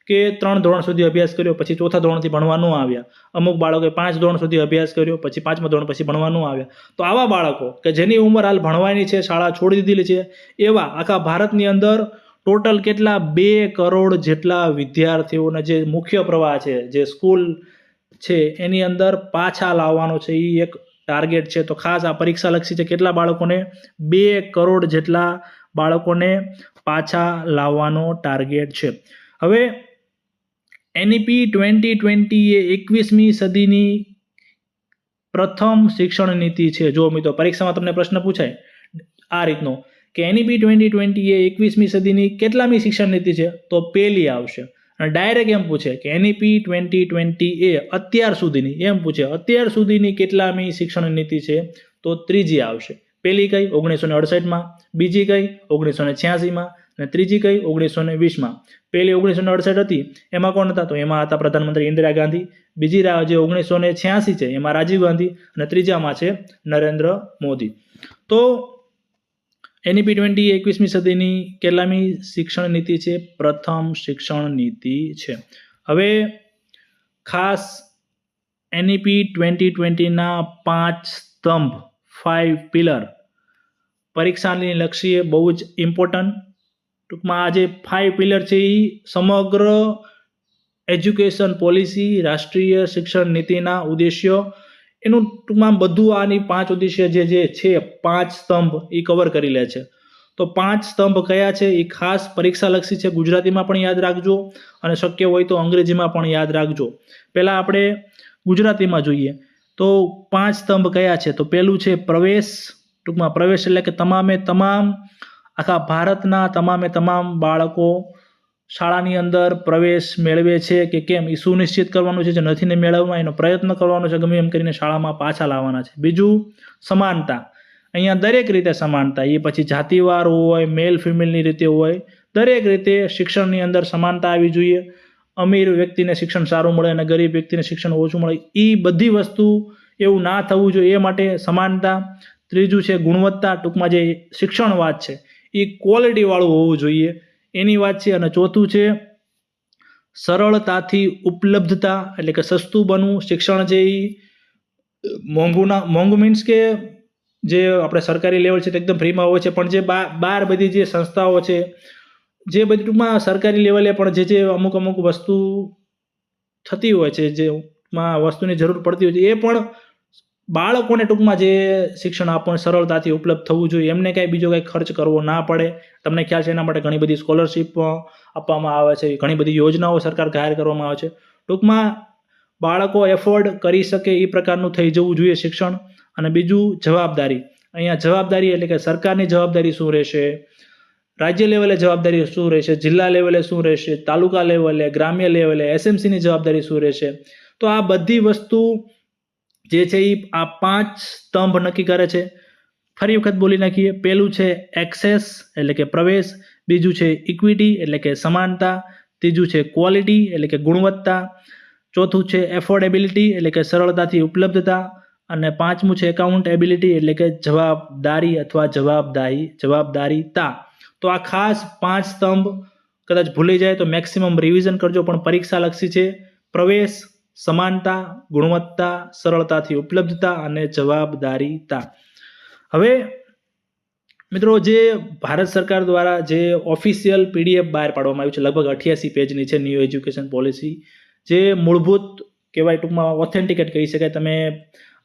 કે 3 ધોરણ સુધી અભ્યાસ કર્યો પછી 4થા ધોરણથી ભણવા ન આવ્યા. અમુક બાળકોએ 5 ધોરણ સુધી અભ્યાસ કર્યો પછી 5મા ધોરણ પછી ભણવા ન આવ્યા. તો આવા બાળકો કે જેની ઉંમર હાલ ભણવાની છે, શાળા છોડી દીધેલી છે, એવા આખા ભારતની અંદર ટોટલ કેટલા? 2 કરોડ જેટલા વિદ્યાર્થીઓના જે મુખ્ય પ્રવાહ છે, જે સ્કૂલ છે એની અંદર પાછા લાવવાનો છે, એ એક ટાર્ગેટ છે. તો ખાસ આ પરીક્ષાલક્ષી છે. કેટલા બાળકોને? 2 કરોડ જેટલા બાળકોને પાછા લાવવાનો ટાર્ગેટ છે. હવે NEP 2020 એ 21મી સદીની પ્રથમ શિક્ષણ નીતિ છે. જો મિત્રો પરીક્ષામાં તમને પ્રશ્ન પૂછાય આ રીતનો કે NEP 2020 એ 21મી સદીની કેટલામી શિક્ષણ નીતિ છે? તો પહેલી આવશે. અને ડાયરેક્ટ એમ પૂછે કે NEP 2020 એ અત્યાર સુધીની, એમ પૂછે અત્યાર સુધીની કેટલામી શિક્ષણ નીતિ છે? તો ત્રીજી આવશે. પહેલી કઈ? 1968માં. બીજી કઈ? 1986માં. અને ત્રીજી કઈ? 1920માં. પહેલી 1968 હતી, એમાં કોણ હતા? તો એમાં હતા પ્રધાનમંત્રી ઇન્દિરા ગાંધી. બીજી જે 1986 છે એમાં રાજીવ ગાંધી. અને ત્રીજામાં છે નરેન્દ્ર મોદી. તો NEP 20 એ 21મી સદીની કેટલામી શિક્ષણ નીતિ છે? પ્રથમ શિક્ષણ નીતિ છે. હવે ખાસ NEP 2020ના 5 સ્તંભ 5 પિલર પરીક્ષાની લક્ષીએ બહુ જ ઇમ્પોર્ટન્ટ. ટૂંકમાં આ જે 5 પિલર છે એ સમગ્ર એજ્યુકેશન પોલિસી, રાષ્ટ્રીય શિક્ષણ નીતિના ઉદ્દેશ્યો, એનું ટૂંકમાં બધું આની 5 ઉદ્દેશ્ય જે છે 5 સ્તંભ એ કવર કરી લે છે. તો 5 સ્તંભ કયા છે એ ખાસ પરીક્ષાલક્ષી છે. ગુજરાતીમાં પણ યાદ રાખજો અને શક્ય હોય તો અંગ્રેજીમાં પણ યાદ રાખજો. પહેલાં આપણે ગુજરાતીમાં જોઈએ તો 5 સ્તંભ કયા છે. તો પહેલું છે પ્રવેશ. ટૂંકમાં પ્રવેશ એટલે કે તમામે તમામ આખા ભારતના તમામે તમામ બાળકો શાળાની અંદર પ્રવેશ મેળવે છે કે કેમ એ સુનિશ્ચિત કરવાનું છે. જે નથી ને મેળવવા એનો પ્રયત્ન કરવાનો છે, ગમે એમ કરીને શાળામાં પાછા લાવવાના છે. બીજું સમાનતા. અહીંયા દરેક રીતે સમાનતા, એ પછી જાતિવાર હોય, મેલ ફિમેલની રીતે હોય, દરેક રીતે શિક્ષણની અંદર સમાનતા આવી જોઈએ. અમીર વ્યક્તિને શિક્ષણ સારું મળે અને ગરીબ વ્યક્તિને શિક્ષણ ઓછું મળે એ બધી વસ્તુ એવું ના થવું જોઈએ, એ માટે સમાનતા. ત્રીજું છે ગુણવત્તા. ટૂંકમાં જે શિક્ષણ વાત છે એ ક્વોલિટીવાળું હોવું જોઈએ એની વાત છે. અને ચોથું છે સરળતાથી ઉપલબ્ધતા, એટલે કે સસ્તું બનવું. શિક્ષણ છે એ મોંઘું મીન્સ કે જે આપણે સરકારી લેવલ છે તે એકદમ ફ્રીમાં હોય છે, પણ જે બહાર બધી જે સંસ્થાઓ છે, જે બધી ટૂંકમાં સરકારી લેવલે પણ જે અમુક વસ્તુ થતી હોય છે, જેમાં વસ્તુની જરૂર પડતી હોય છે, એ પણ બાળકોને ટૂંકમાં જે શિક્ષણ આપવાનું સરળતાથી ઉપલબ્ધ થવું જોઈએ. એમને કાંઈ બીજો કાંઈ ખર્ચ કરવો ના પડે. તમને ખ્યાલ છે એના માટે ઘણી બધી સ્કોલરશીપ આપવામાં આવે છે, ઘણી બધી યોજનાઓ સરકાર જાહેર કરવામાં આવે છે. ટૂંકમાં બાળકો એફોર્ડ કરી શકે એ પ્રકારનું થઈ જવું જોઈએ શિક્ષણ. અને બીજું જવાબદારી. અહીંયા જવાબદારી એટલે કે સરકારની જવાબદારી શું રહેશે, રાજ્ય લેવલે જવાબદારી શું રહેશે, જિલ્લા લેવલે શું રહેશે, તાલુકા લેવલે, ગ્રામ્ય લેવલે, SMCની જવાબદારી શું રહેશે. તો આ બધી વસ્તુ જે છે એ આ 5 સ્તંભ નક્કી કરે છે. ફરી વખત બોલી નાખીએ. પહેલું છે એક્સેસ એટલે કે પ્રવેશ, બીજું છે ઇક્વિટી એટલે કે સમાનતા, ત્રીજું છે ક્વોલિટી એટલે કે ગુણવત્તા, ચોથું છે એફોર્ડેબિલિટી એટલે કે સરળતાથી ઉપલબ્ધતા, અને પાંચમું છે એકાઉન્ટેબિલિટી એટલે કે જવાબદારી અથવા જવાબદારીતા. તો આ ખાસ 5 સ્તંભ કદાચ ભૂલી જાય તો મેક્સિમમ રિવિઝન કરજો, પણ પરીક્ષાલક્ષી છે. પ્રવેશ, સમાનતા, ગુણવત્તા, સરળતાથી ઉપલબ્ધતા અને જવાબદારીતા. હવે મિત્રો, જે ભારત સરકાર દ્વારા જે ઓફિશિયલ PDF બહાર પાડવામાં આવ્યું છે, લગભગ 88 પેજની છે, ન્યૂ એજ્યુકેશન પોલિસી, જે મૂળભૂત કહેવાય, ટૂંકમાં ઓથેન્ટિકેટ કહી શકાય. તમે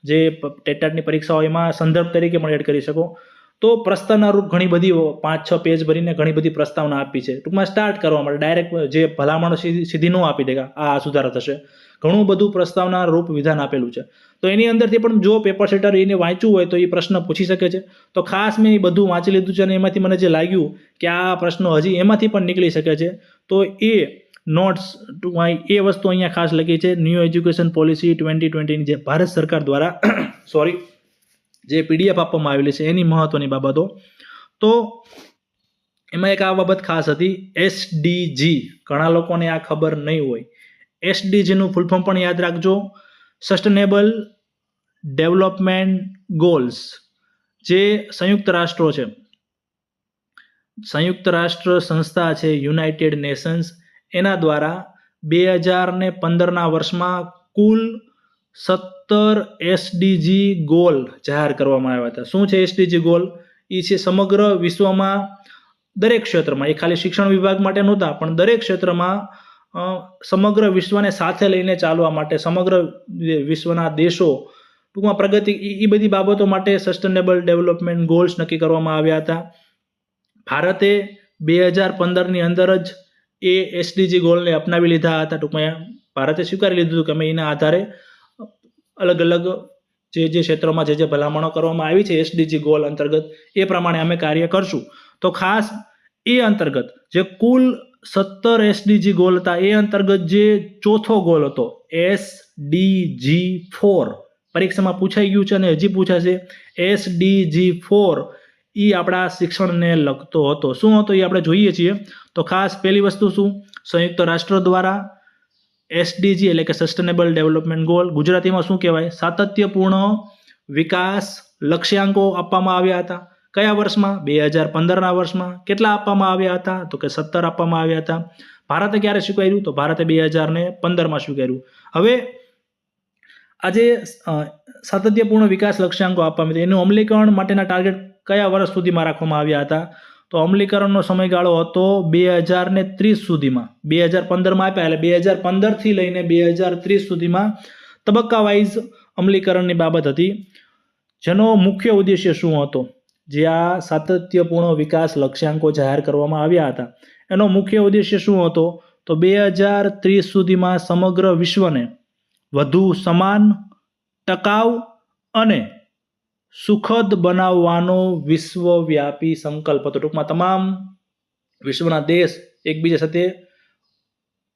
જે ટેટની પરીક્ષાઓ એમાં સંદર્ભ તરીકે પણ એડ કરી શકો. તો પ્રસ્તાવના રૂપ ઘણી બધી 5-6 પેજ ભરીને ઘણી બધી પ્રસ્તાવના આપી છે. ટૂંકમાં સ્ટાર્ટ કરવા માટે ડાયરેક્ટ જે ભલામણો સીધી ન આપી દે આ સુધારા થશે, ઘણું બધું પ્રસ્તાવના રૂપ વિધાન આપેલું છે. તો એની અંદરથી પણ જો પેપર સેટર એને વાંચ્યું હોય તો એ પ્રશ્ન પૂછી શકે છે. તો ખાસ મેં એ બધું વાંચી લીધું છે અને એમાંથી મને જે લાગ્યું કે આ પ્રશ્નો હજી એમાંથી પણ નીકળી શકે છે, તો એ નોટ્સ ટૂંકમાં એ વસ્તુ અહીંયા ખાસ લખી છે. ન્યૂ એજ્યુકેશન પોલિસી 2020ની જે ભારત સરકાર દ્વારા જે PDF આપવામાં આવેલી છે એની મહત્વની બાબતો. તો એમાં એક આ બાબત ખાસ હતી, SDG. ઘણા લોકોને આ ખબર નહીં હોય. SDGનું ફૂલ ફોર્મ પણ યાદ રાખજો, સસ્ટેનેબલ ડેવલપમેન્ટ ગોલ્સ. જે સંયુક્ત રાષ્ટ્રો છે, સંયુક્ત રાષ્ટ્ર સંસ્થા છે, યુનાઇટેડ નેશન્સ, એના દ્વારા 2015ના વર્ષમાં કુલ 17 SDG ગોલ જાહેર કરવામાં આવ્યા હતા. શું છે SDG ગોલ? એ છે સમગ્ર વિશ્વમાં દરેક ક્ષેત્રમાં, એ ખાલી શિક્ષણ વિભાગ માટે નહોતા, પણ દરેક ક્ષેત્રમાં સમગ્ર વિશ્વને સાથે લઈને ચાલવા માટે, સમગ્ર વિશ્વના દેશો ટૂંકમાં પ્રગતિ, એ બધી બાબતો માટે સસ્ટેનેબલ ડેવલપમેન્ટ ગોલ્સ નક્કી કરવામાં આવ્યા હતા. ભારતે 2015ની અંદર જ એ SDG ગોલને અપનાવી લીધા હતા. ટૂંકમાં ભારતે સ્વીકારી લીધું હતું કે અમે એના આધારે અલગ અલગ જે ક્ષેત્રોમાં જે ભલામણો કરવામાં આવી છે SDG ગોલ અંતર્ગત, એ પ્રમાણે અમે કાર્ય કરશું. તો ખાસ એ અંતર્ગત જે કુલ 17 SDG ગોલ હતા, એ અંતર્ગત જે ચોથો ગોલ હતો SDG 4, પરીક્ષામાં પૂછાઈ ગયું છે અને હજી પૂછાશે. SDG 4 એ આપણા શિક્ષણને લગતો હતો. શું હતો એ આપણે જોઈએ છીએ. તો ખાસ પહેલી વસ્તુ શું, સંયુક્ત રાષ્ટ્ર દ્વારા SDG એટલે કે સસ્ટેનેબલ ડેવલપમેન્ટ ગોલ, ગુજરાતીમાં શું કહેવાય, સાતત્યપૂર્ણ વિકાસ લક્ષ્યાંકો આપવામાં આવ્યા હતા. કયા વર્ષમાં? 2015ના વર્ષમાં. કેટલા આપવામાં આવ્યા હતા? તો કે 17 આપવામાં આવ્યા હતા. ભારતે ક્યારે સ્વીકાર્યું? તો ભારતે 2015માં સ્વીકાર્યું. હવે આજે સાતત્યપૂર્ણ વિકાસ લક્ષ્યાંકો આપવામાં આવ્યા. એનું અમલીકરણ માટેના ટાર્ગેટ કયા વર્ષ સુધીમાં રાખવામાં આવ્યા હતા? તો અમલીકરણનો સમયગાળો હતો 2030 સુધીમાં. 2015માં આપ્યા, એટલે 2015થી લઈને 2030 સુધીમાં તબક્કાવાઇઝ અમલીકરણની બાબત હતી. જેનો મુખ્ય ઉદ્દેશ્ય શું હતો? જે આ સાતત્યપૂર્ણ વિકાસ લક્ષ્યાંકો જાહેર કરવામાં આવ્યા હતા, એનો મુખ્ય ઉદ્દેશ્ય શું હતો? તો 2030 સુધીમાં સમગ્ર વિશ્વને વધુ સમાન, ટકાઉ અને સુખદ બનાવવાનો વિશ્વવ્યાપી સંકલ્પ હતો. ટૂંકમાં તમામ વિશ્વના દેશ એકબીજા સાથે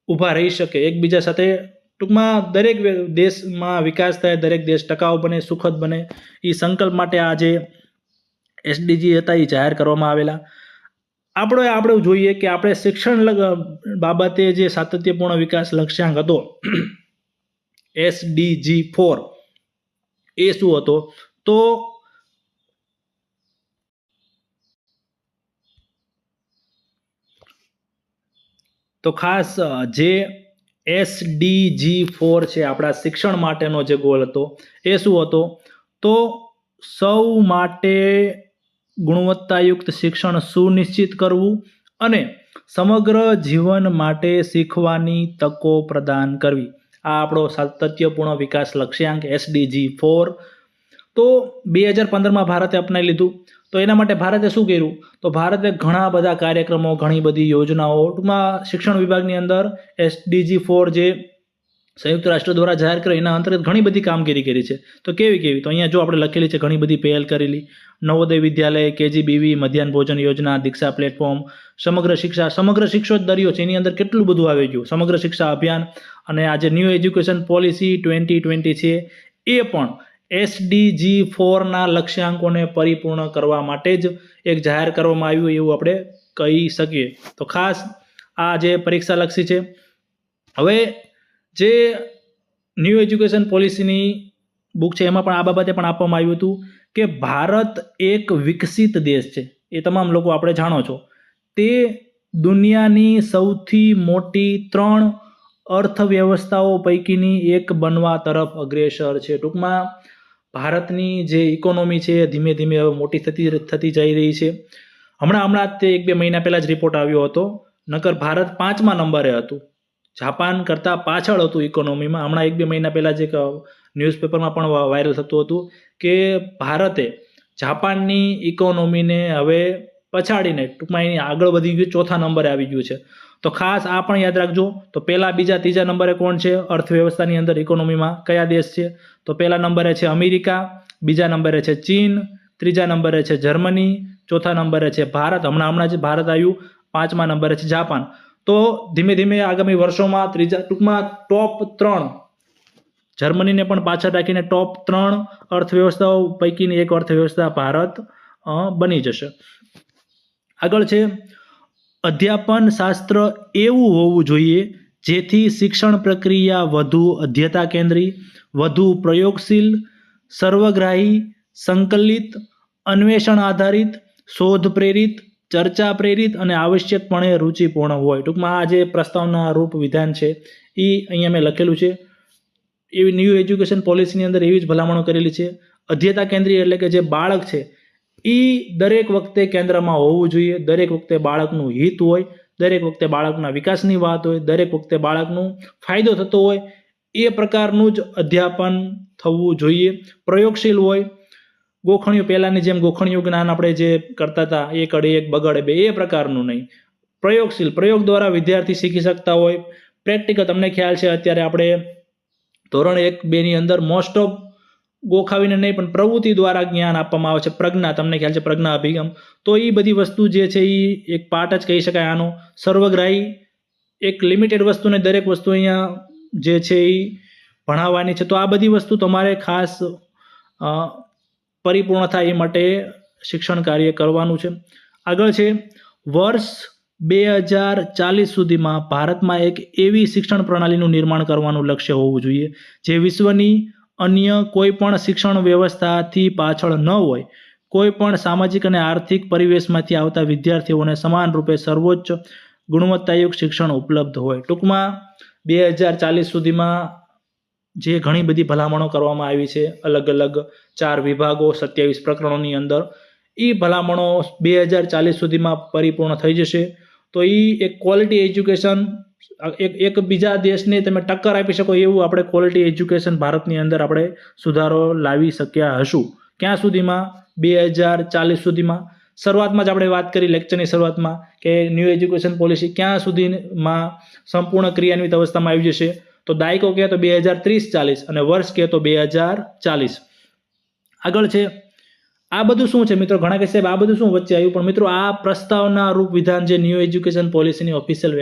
ઊભા રહી શકે, એકબીજા સાથે ટૂંકમાં દરેક દેશમાં વિકાસ થાય, દરેક દેશ ટકાઉ બને, સુખદ બને, એ સંકલ્પ માટે આ જે એસડીજી હતા એ જાહેર કરવામાં આવેલા. આપણે જોઈએ કે આપણે શિક્ષણ બાબતે જે સાતત્યપૂર્ણ વિકાસ લક્ષ્યાંક હતો SDG 4 એ શું હતો? તો ખાસ જે SDG 4 છે આપણા શિક્ષણ માટેનો જે ગોલ હતો એ શું હતો? તો સૌ માટે ગુણવત્તાયુક્ત શિક્ષણ સુનિશ્ચિત કરવું અને સમગ્ર જીવન માટે શીખવાની તકો પ્રદાન કરવી. આ આપણો સાતત્યપૂર્ણ વિકાસ લક્ષ્યાંક SDG 4. તો 2015માં ભારતે અપનાવી લીધું. તો એના માટે ભારતે શું કર્યું? તો ભારતે ઘણા બધા કાર્યક્રમો, ઘણી બધી યોજનાઓ, ટૂંકમાં શિક્ષણ વિભાગની અંદર SDG 4 જે સંયુક્ત રાષ્ટ્ર દ્વારા જાહેર કર્યો એના અંતર્ગત ઘણી બધી કામગીરી કરી છે. તો કેવી? તો અહીંયા જો આપણે લખેલી છે, ઘણી બધી પહેલ કરેલી. નવોદય વિદ્યાલય, KGBV, મધ્યાહન ભોજન યોજના, દીક્ષા પ્લેટફોર્મ, સમગ્ર શિક્ષો દરિયો છે, એની અંદર કેટલું બધું આવી ગયું. સમગ્ર શિક્ષા અભિયાન અને આ જે ન્યૂ એજ્યુકેશન પોલિસી 2020 છે એ પણ SDG 4ના લક્ષ્યાંકોને પરિપૂર્ણ કરવા માટે જ એક જાહેર કરવામાં આવ્યું એવું આપણે કહી શકીએ. તો ખાસ આ જે પરીક્ષાલક્ષી છે. હવે જે ન્યૂ એજ્યુકેશન પોલિસીની બુક છે એમાં પણ આ બાબતે પણ આપવામાં આવ્યું હતું કે ભારત એક વિકસિત દેશ છે, એ તમામ લોકો આપણે જાણો છો. તે દુનિયાની સૌથી મોટી 3 અર્થવ્યવસ્થાઓ પૈકીની એક બનવા તરફ અગ્રેસર છે. ટૂંકમાં ભારતની જે ઇકોનોમી છે ધીમે ધીમે હવે મોટી થતી જઈ રહી છે. હમણાં તે 1-2 મહિના પહેલાં જ રિપોર્ટ આવ્યો હતો, નકર ભારત 5મા નંબરે હતું, જાપાન કરતાં પાછળ હતું ઇકોનોમીમાં. હમણાં 1-2 મહિના પહેલાં જ એક ન્યૂઝપેપરમાં પણ વાયરલ થતું હતું કે ભારતે જાપાનની ઇકોનોમીને હવે પછાડીને ટૂંકમાં એની આગળ વધી ગયું, 4થા નંબરે આવી ગયું છે. તો ખાસ આ પણ યાદ રાખજો. તો પહેલા, બીજા, ત્રીજા નંબરે કોણ છે અર્થવ્યવસ્થાની અંદર, ઇકોનોમીમાં કયા દેશ છે? તો પહેલા નંબરે છે અમેરિકા, બીજા નંબરે છે ચીન, ત્રીજા નંબરે છે જર્મની, ચોથા નંબરે છે ભારત. હમણાં જ ભારત આવ્યું, 5મા નંબરે છે જાપાન. તો ધીમે ધીમે આગામી વર્ષોમાં ટૂંકમાં ટોપ 3, જર્મનીને પણ પાછળ રાખીને ટોપ 3 અર્થવ્યવસ્થાઓ પૈકીની એક અર્થવ્યવસ્થા ભારત બની જશે. આગળ છે અધ્યાપન શાસ્ત્ર એવું હોવું જોઈએ જેથી શિક્ષણ પ્રક્રિયા વધુ અધ્યતા કેન્દ્રી, વધુ પ્રયોગશીલ, સર્વગ્રાહી, સંકલિત, અન્વેષણ આધારિત, શોધ પ્રેરિત, ચર્ચા પ્રેરિત અને આવશ્યકપણે રુચિપૂર્ણ હોય. ટૂંકમાં આ જે પ્રસ્તાવના રૂપ વિધાન છે એ અહીંયા મેં લખેલું છે. એવી ન્યૂ એજ્યુકેશન પોલિસીની અંદર એવી જ ભલામણો કરેલી છે. અધ્યતા કેન્દ્રીય એટલે કે જે બાળક છે એ દરેક વખતે કેન્દ્રમાં હોવું જોઈએ, દરેક વખતે બાળકનું હિત હોય, દરેક વખતે બાળકના વિકાસની વાત હોય, દરેક વખતે બાળકનું ફાયદો થતો હોય, એ પ્રકારનું જ અધ્યાપન થવું જોઈએ. પ્રયોગશીલ હોય, ગોખણીઓ પહેલાંની જેમ ગોખણીયું જ્ઞાન આપણે જે કરતા હતા 1 અડે 1 બગડે 2 એ પ્રકારનું નહીં. પ્રયોગશીલ, પ્રયોગ દ્વારા વિદ્યાર્થી શીખી શકતા હોય. પ્રેક્ટિકલ, તમને ખ્યાલ છે અત્યારે આપણે ધોરણ 1-2ની અંદર મોસ્ટ ઓફ ગોખાવીને નહીં પણ પ્રવૃત્તિ દ્વારા જ્ઞાન આપવામાં આવે છે. પ્રજ્ઞા, તમને ખ્યાલ છે પ્રજ્ઞા અભિગમ. તો એ બધી વસ્તુ જે છે એ એક પાર્ટ જ કહી શકાય આનો. સર્વગ્રાહી, એક લિમિટેડ વસ્તુને દરેક વસ્તુ અહીંયા જે છે એ ભણાવવાની છે. તો આ બધી વસ્તુ તમારે ખાસ પરિપૂર્ણ થાય એ માટે શિક્ષણ કાર્ય કરવાનું છે. આગળ છે વર્ષ 2040 સુધીમાં ભારતમાં એક એવી શિક્ષણ પ્રણાલીનું નિર્માણ કરવાનું લક્ષ્ય હોવું જોઈએ જે વિશ્વની અન્ય કોઈ પણ શિક્ષણ વ્યવસ્થાથી પાછળ ન હોય. કોઈ પણ સામાજિક અને આર્થિક પરિવેશમાંથી આવતા વિદ્યાર્થીઓને સમાન રૂપે સર્વોચ્ચ ગુણવત્તાયુક્ત શિક્ષણ ઉપલબ્ધ હોય. ટૂંકમાં 2040 સુધીમાં જે ઘણી બધી ભલામણો કરવામાં આવી છે અલગ અલગ 4 વિભાગો 27 પ્રકરણોની અંદર, એ ભલામણો 2040 સુધીમાં પરિપૂર્ણ થઈ જશે. તો એ એક ક્વોલિટી એજ્યુકેશન, એક બીજા દેશને તમે ટક્કર આપી શકો એવું આપણે ક્વોલિટી એજ્યુકેશન ભારતની અંદર આપણે સુધારો લાવી શક્યા હશું. ક્યાં સુધીમાં? 2040 સુધીમાં. શરૂઆતમાં જ આપણે વાત કરી લેક્ચરની શરૂઆતમાં કે ન્યૂ એજ્યુકેશન પોલિસી ક્યાં સુધીમાં સંપૂર્ણ ક્રિયાન્વિત અવસ્થામાં આવી જશે. તો દાયકો કહે તો 2030-40 અને વર્ષ કહે તો 2040. આગળ છે આ બધું શું છે મિત્રો? ઘણા કહે સાહેબ આ બધું શું વચ્ચે આવ્યું? પણ મિત્રો આ પ્રસ્તાવના રૂપ વિધાન જે ન્યૂ એજ્યુકેશન પોલિસીની ઓફિશિયલ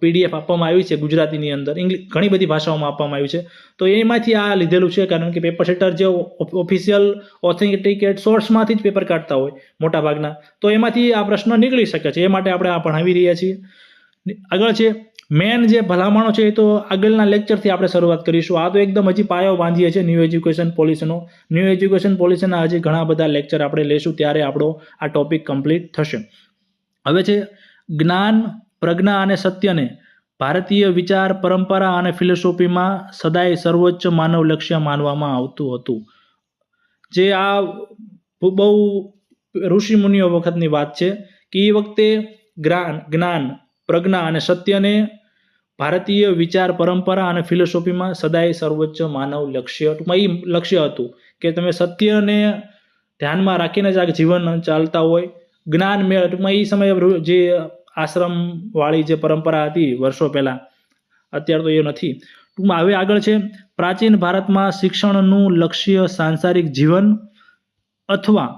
PDF આપવામાં આવી છે ગુજરાતીની અંદર, ઘણી બધી ભાષાઓમાં આપવામાં આવી છે. તો એમાંથી આ લીધેલું છે, કારણ કે પેપર સેટર જે ઓફિશિયલ ઓથેન્ટિકેટ સોર્સમાંથી જ પેપર કાઢતા હોય મોટા ભાગના, તો એમાંથી આ પ્રશ્ન નીકળી શકે છે. એ માટે આપણે આ ભણાવી રહ્યા છીએ. આગળ છે મેન જે ભલામણો છે એ તો આગળના લેક્ચરથી આપણે શરૂઆત કરીશું. આ તો એકદમ હજી પાયો બાંધીએ છીએ ન્યૂ એજ્યુકેશન પોલિસીનો. ન્યૂ એજ્યુકેશન પોલિસીના હજી ઘણા બધા લેક્ચર આપણે લેશું, ત્યારે આપણો આ ટોપિક કમ્પ્લીટ થશે. હવે છે જ્ઞાન, પ્રજ્ઞા અને સત્યને ભારતીય વિચાર પરંપરા અને ફિલોસોફીમાં સદાય સર્વોચ્ચ માનવ લક્ષ્ય માનવામાં આવતું હતું. જે આ બહુ ઋષિ મુનિઓ વખતની વાત છે કે એ વખતે જ્ઞાન, પ્રજ્ઞા અને સત્યને ભારતીય વિચાર પરંપરા અને ફિલોસોફીમાં સદાય સર્વોચ્ચ માનવ લક્ષ્ય, ટૂંકમાં એ લક્ષ્ય હતું કે તમે સત્યને ધ્યાનમાં રાખીને જ આ જીવન ચાલતા હોય. જ્ઞાન મેળ, ટૂંકમાં એ સમયે જે આશ્રમવાળી જે પરંપરા હતી વર્ષો પહેલાં, અત્યારે તો એ નથી. ટૂંકમાં હવે આગળ છે પ્રાચીન ભારતમાં શિક્ષણનું લક્ષ્ય સાંસારિક જીવન અથવા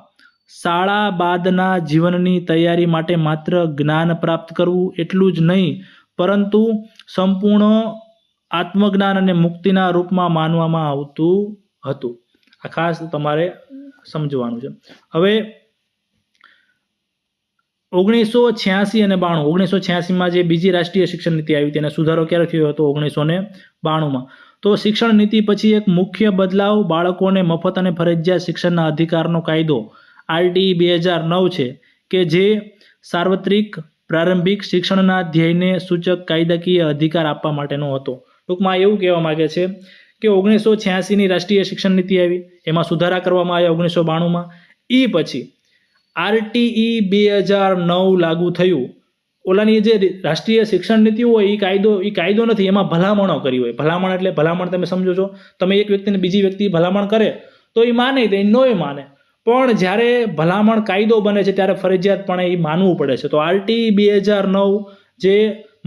શાળા બાદના જીવનની તૈયારી માટે માત્ર જ્ઞાન પ્રાપ્ત કરવું એટલું જ નહીં, પરંતુ સંપૂર્ણ આત્મજ્ઞાન અને મુક્તિના રૂપમાં માનવામાં આવતું હતું. આ ખાસ તમારે સમજવાનું છે. હવે 1986 અને 92, 1986માં જે બીજી રાષ્ટ્રીય શિક્ષણ નીતિ આવી તેને સુધારો ક્યારે થયો હતો? 1992માં. તો શિક્ષણ નીતિ પછી એક મુખ્ય બદલાવ બાળકોને મફત અને ફરજિયાત શિક્ષણના અધિકારનો કાયદો RTE 2009 છે કે જે સાર્વત્રિક પ્રારંભિક શિક્ષણના ધ્યેયને સૂચક કાયદાકીય અધિકાર આપવા માટેનો હતો. ટૂંકમાં એવું કહેવા માંગે છે કે 1986ની રાષ્ટ્રીય શિક્ષણ નીતિ આવી, એમાં સુધારા કરવામાં આવ્યા 1992માં. એ પછી RTE 2009 લાગુ થયું. ઓલાની જે રાષ્ટ્રીય શિક્ષણ નીતિ હોય એ કાયદો નથી, એમાં ભલામણો કરી હોય. ભલામણ એટલે ભલામણ તમે સમજો છો, તમે એક વ્યક્તિને બીજી વ્યક્તિ ભલામણ કરે તો એ માને, તો એ નોય માને. પણ જ્યારે ભલામણ કાયદો બને છે ત્યારે ફરજિયાતપણે એ માનવું પડે છે. તો RTE 2009 જે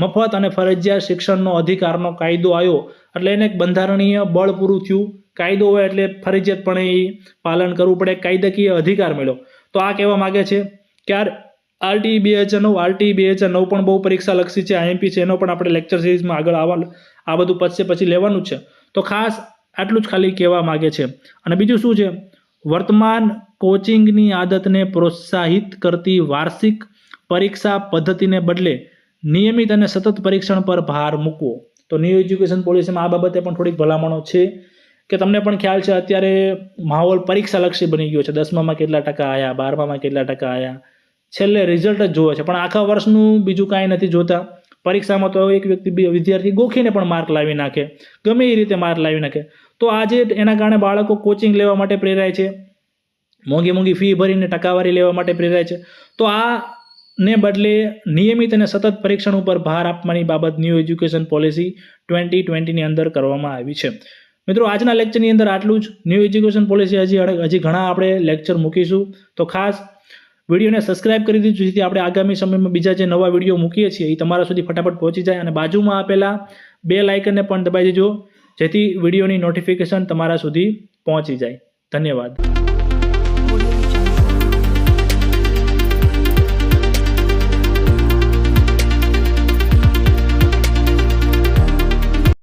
મફત અને ફરજિયાત શિક્ષણનો અધિકારનો કાયદો આવ્યો, એટલે એને એક બંધારણીય બળ પૂરું થયું. કાયદો હોય એટલે ફરજિયાતપણે એ પાલન કરવું પડે, કાયદાકીય અધિકાર મળ્યો. તો આ કહેવા માગે છે કે RTE 2009 પણ બહુ પરીક્ષાલક્ષી છે, IMP છે, એનો પણ આપણે લેક્ચર સિરીઝમાં આગળ આ બધું પછી લેવાનું છે. તો ખાસ આટલું જ ખાલી કહેવા માગે છે. અને બીજું શું છે? વર્તમાન કોચિંગની આદતને પ્રોત્સાહિત કરતી વાર્ષિક પરીક્ષા પદ્ધતિને બદલે નિયમિત અને સતત પરીક્ષણ પર ભાર મૂકવો. તો ન્યૂ એજ્યુકેશન પોલિસીમાં આ બાબતે પણ થોડીક ભલામણો છે કે તમને પણ ખ્યાલ છે અત્યારે માહોલ પરીક્ષાલક્ષી બની ગયો છે. 10મામાં કેટલા ટકા આવ્યા, 12મામાં કેટલા ટકા આવ્યા, છેલ્લે રિઝલ્ટ જ જોવે છે, પણ આખા વર્ષનું બીજું કાંઈ નથી જોતા. પરીક્ષામાં તો એક વિદ્યાર્થી ગોખીને પણ માર્ક લાવી નાખે, ગમે એ રીતે માર્ક લાવી નાખે. તો આજે એના કારણે બાળકો કોચિંગ લેવા માટે પ્રેરાય છે, મોંઘી ફી ભરીને ટકાવારી લેવા માટે પ્રેરાય છે. તો આ ને બદલે નિયમિત અને સતત પરીક્ષણ ઉપર ભાર આપવાની બાબત ન્યૂ એજ્યુકેશન પોલિસી 2020ની અંદર કરવામાં આવી છે. મિત્રો આજના લેક્ચરની અંદર આટલું જ. ન્યૂ એજ્યુકેશન પોલિસી હજી ઘણા આપણે લેક્ચર મૂકીશું, તો ખાસ વિડીયોને સબસ્ક્રાઇબ કરી દીધું, જેથી આપણે આગામી સમયમાં બીજા જે નવા વિડીયો મૂકીએ છીએ એ તમારા સુધી ફટાફટ પહોંચી જાય. અને બાજુમાં આપેલા બેલ આઇકનને પણ દબાવી દેજો, જેથી વિડીયોની નોટિફિકેશન તમારા સુધી પહોંચી જાય. ધન્યવાદ.